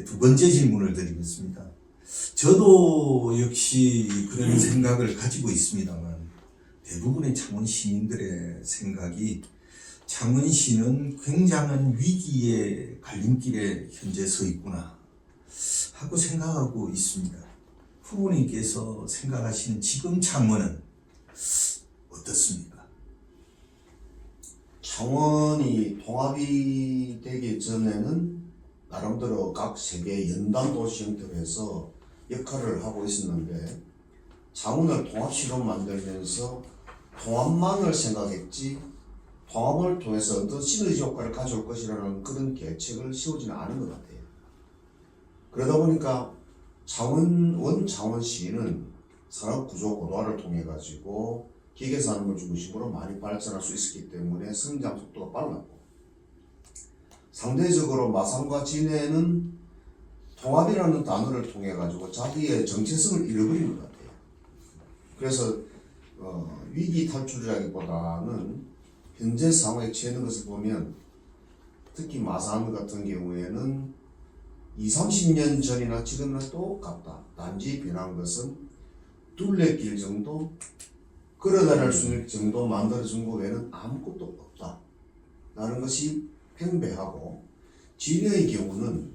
이제 두 번째 질문을 드리겠습니다. 저도 역시 그런 생각을 가지고 있습니다만 대부분의 창원 시민들의 생각이 창원시는 굉장한 위기의 갈림길에 현재 서 있구나 하고 생각하고 있습니다. 후보님께서 생각하시는 지금 창원은 어떻습니까? 창원이 통합이 되기 전에는 나름대로 각 세계 연단 도시 형태로 해서 역할을 하고 있었는데 창원을 통합시로 만들면서 통합만을 생각했지 통합을 통해서 어떤 시너지 효과를 가져올 것이라는 그런 계책을 세우지는 않은 것 같아요. 그러다 보니까 창원시는 산업구조 고도화를 통해 가지고 기계산업을 중심으로 많이 발전할 수 있었기 때문에 성장 속도가 빨랐고, 상대적으로 마산과 진해는 통합이라는 단어를 통해 가지고 자기의 정체성을 잃어버린 것 같아요. 그래서 위기 탈출이라기보다는 현재 상황에 처해 것을 보면, 특히 마산 같은 경우에는 20-30년 전이나 지금이나 똑같다. 단지 변한 것은 둘레길 정도 걸어다닐 수 있는 정도 만들어준 거 외에는 아무것도 없다 라는 것이 팽배하고, 진해의 경우는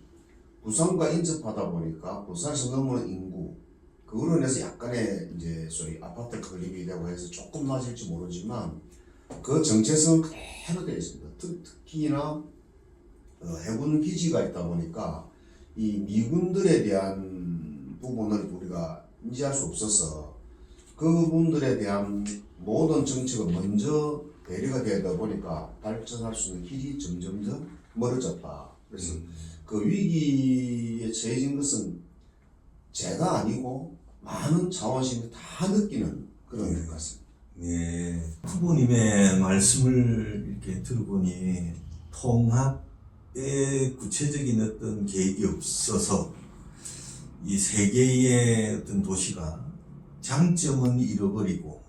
부산과 인접하다 보니까 부산에서 넘어오는 인구, 그거로 인해서 약간의 이제 소위 아파트 건립이 되고 해서 조금 낮을지 모르지만 그 정체성은 그대로 되어 있습니다. 특히나 해군 기지가 있다 보니까 이 미군들에 대한 부분을 우리가 인지할 수 없어서 그분들에 대한 모든 정책은 먼저 배려가 되다 보니까 발전할 수 있는 길이 점점 더 멀어졌다. 그래서 그 위기에 처해진 것은 제가 아니고 많은 창원시민이 다 느끼는 그런 것 같습니다. 네, 후보님의 말씀을 이렇게 들어보니 통합의 구체적인 어떤 계획이 없어서 이 세 개의 어떤 도시가 장점은 잃어버리고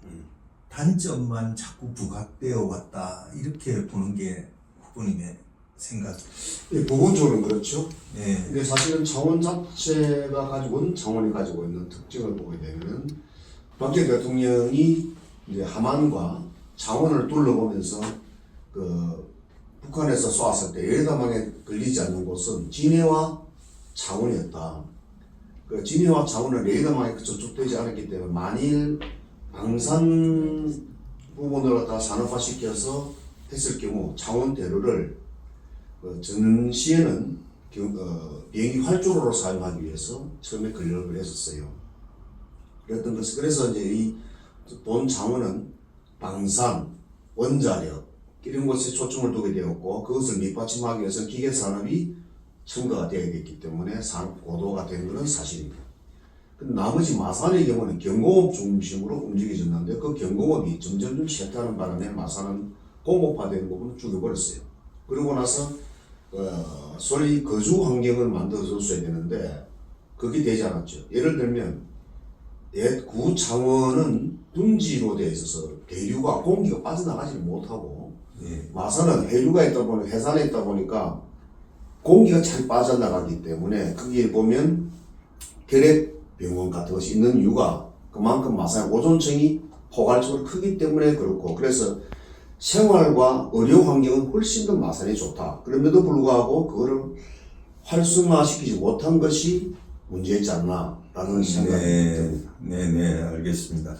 단점만 자꾸 부각되어 왔다, 이렇게 보는 게 후보님의 생각. 예, 부분적으로는 그렇죠. 네. 근데 사실은 창원 자체가 창원이 가지고 있는 특징을 보게 되면, 박정희 대통령이 이제 함안과 창원을 둘러보면서 그 북한에서 쏘았을 때 레이더망에 걸리지 않는 곳은 진해와 창원이었다. 그 진해와 창원은 레이더망에 저촉되지 않았기 때문에 만일 방산 부분을 갖다 산업화시켜서 했을 경우 창원대로를 전시에는 비행기 활주로로 사용하기 위해서 처음에 건립을 했었어요. 그랬던 것이, 그래서 이제 이 본 창원은 방산, 원자력 이런 것에 초점을 두게 되었고, 그것을 밑받침하기 위해서 기계 산업이 첨가가 되어야 됐기 때문에 산업 고도가 된 것은 사실입니다. 근데 나머지 마산의 경우는 경공업 중심으로 움직여졌는데 그 경공업이 점점 쇠퇴하는 바람에 마산은 공업화되는 부분을 죽여버렸어요. 그러고 나서 소위 거주 환경을 만들어줬어야 되는데 그게 되지 않았죠. 예를 들면 옛 구 창원은 둥지로 되어 있어서 대류가 공기가 빠져나가지 못하고, 마산은 해류가 있다 보니 해산에 있다 보니까 공기가 잘 빠져나가기 때문에 거기에 보면 결핵병원 같은 것이 있는 이유가 그만큼 마산의 오존층이 포괄적으로 크기 때문에 그렇고, 그래서 생활과 의료 환경은 훨씬 더 마산이 좋다. 그럼에도 불구하고 그거를 활성화시키지 못한 것이 문제였지 않나라는 생각이 듭니다. 네, 알겠습니다.